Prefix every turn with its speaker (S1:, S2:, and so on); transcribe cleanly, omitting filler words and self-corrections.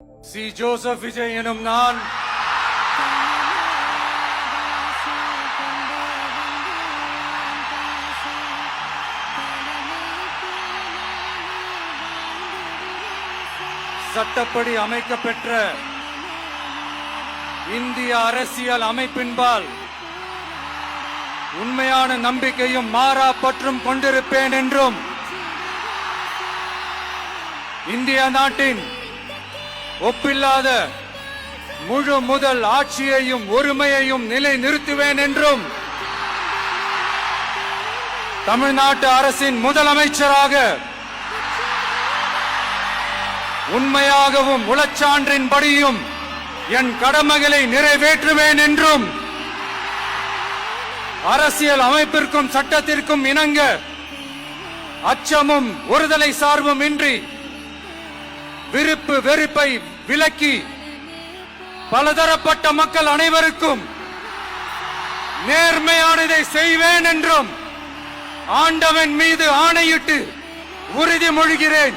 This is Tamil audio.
S1: சி ஜோசப் விஜய் எனும் நான் சட்டப்படி அமைக்கப்பெற்ற இந்திய அரசியல் அமைப்பின்பால் உண்மையான நம்பிக்கையும் மாறா பற்றும் கொண்டிருப்பேன் என்றும் இந்திய நாட்டின் ஒப்பில்லாத முழு முதல் ஆட்சியையும் ஒருமையையும் நிலை நிறுத்துவேன் என்றும் தமிழ்நாட்டு அரசின் முதலமைச்சராக உண்மையாகவும் உளச்சான்றின்படியும் என் கடமைகளை நிறைவேற்றுவேன் என்றும் அரசியல் அமைப்பிற்கும் சட்டத்திற்கும் இணங்க அச்சமும் ஒருதலை சார்பும் இன்றி விருப்பு வெறுப்பை விலக்கி பலதரப்பட்ட மக்கள் அனைவருக்கும் நேர்மையானதை செய்வேன் என்றும் ஆண்டவன் மீது ஆணையிட்டு உறுதிமொழிகிறேன்.